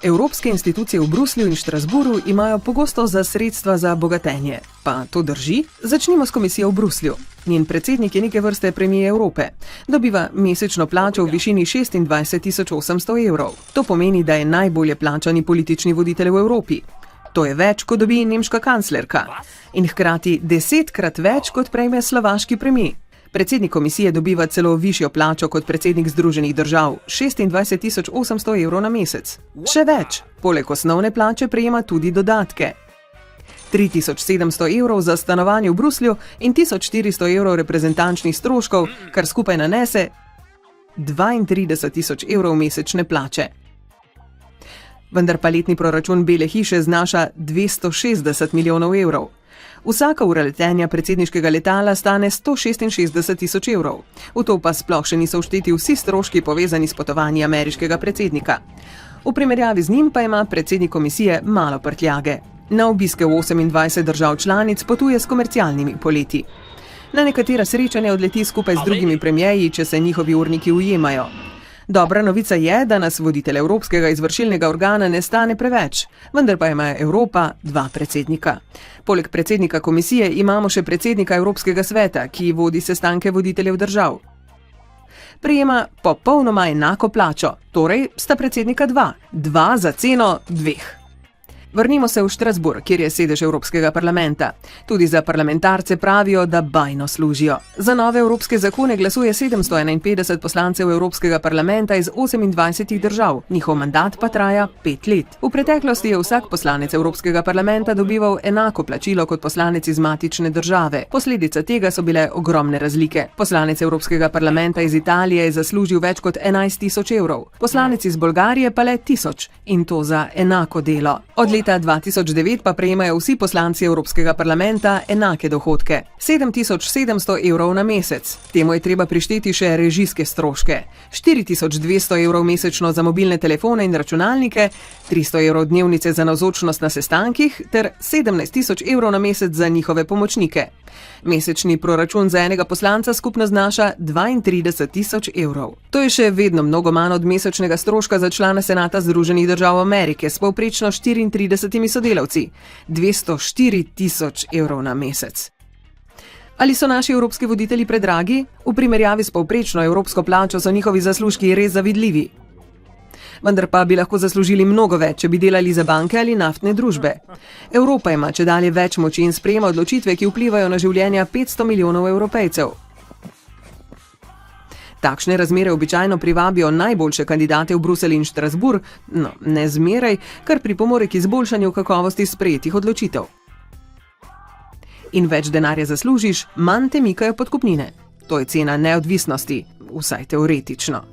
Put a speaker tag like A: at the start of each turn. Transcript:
A: Evropske institucije v Bruslju in Štrasburu imajo pogosto za sredstva za bogatenje. Pa to drži? Začnimo s komisijo v Bruslju. Njen predsednik je neke vrste premijer Evrope. Dobiva mesečno plačo v višini 26.800 evrov. To pomeni, da je najbolje plačani politični voditelj v Evropi. To je več, kot dobi nemška kanclerka. In hkrati 10-krat več, kot prejme slovaški premijer. Predsednik komisije dobiva celo višjo plačo kot predsednik Združenih držav, 26.800 evrov na mesec. Še več, poleg osnovne plače prejema tudi dodatke. 3.700 evrov za stanovanje v Bruslju in 1.400 evrov reprezentančnih stroškov, kar skupaj nanese 32.000 evrov mesečne plače. Vendar pa letni proračun Bele hiše znaša 260 milijonov evrov. Vsaka ura letenja predsedniškega letala stane 166.000 evrov. V to pa sploh še niso všteti vsi stroški povezani s potovanji ameriškega predsednika. V primerjavi z njim pa ima predsednik komisije malo prtljage. Na obiske v 28 držav članic potuje s komercialnimi poleti. Na nekatera srečanja odleti skupaj z drugimi premierji, če se njihovi urniki ujemajo. Dobra novica je, da nas voditelj Evropskega izvršilnega organa ne stane preveč, vendar pa ima Evropa dva predsednika. Poleg predsednika komisije imamo še predsednika Evropskega sveta, ki vodi sestanke voditeljev držav. Prejema popolnoma enako plačo, torej sta predsednika dva za ceno dveh. Vrnimo se v Štrasburg, kjer je sedež Evropskega parlamenta. Tudi za parlamentarce pravijo, da bajno služijo. Za nove evropske zakone glasuje 751 poslancev Evropskega parlamenta iz 28 držav. Njihov mandat pa traja 5 let. V preteklosti je vsak poslanec Evropskega parlamenta dobival enako plačilo kot poslanec iz matične države. Posledica tega so bile ogromne razlike. Poslanec Evropskega parlamenta iz Italije je zaslužil več kot 11.000 evrov. Poslanec iz Bolgarije pa le 1000 in to za enako delo. Od leta 2009 pa prejemajo vsi poslanci Evropskega parlamenta enake dohodke. 7.700 evrov na mesec. Temu je treba prišteti še režijske stroške. 4.200 evrov mesečno za mobilne telefone in računalnike, 300 evrov dnevnice za navzočnost na sestankih ter 17.000 evrov na mesec za njihove pomočnike. Mesečni proračun za enega poslanca skupno znaša 32.000 evrov. To je še vedno mnogo manj od mesečnega stroška za člana Senata Združenih držav Amerike s povprečno 34 sodelavci. 204.000 evrov na mesec. Ali so naši evropski voditelji predragi? V primerjavi s povprečno evropsko plačo so njihovi zaslužki res zavidljivi. Vendar pa bi lahko zaslužili mnogo več, če bi delali za banke ali naftne družbe. Evropa ima čedalje več moči in sprejema odločitve, ki vplivajo na življenja 500 milijonov Evropejcev. Takšne razmere običajno privabijo najboljše kandidate v Bruselj in Štrasburg, no, ne zmeraj, kar pripomore k izboljšanju kakovosti sprejetih odločitev. In več denarja zaslužiš, manj te mikajo podkupnine. To je cena neodvisnosti, vsaj teoretično.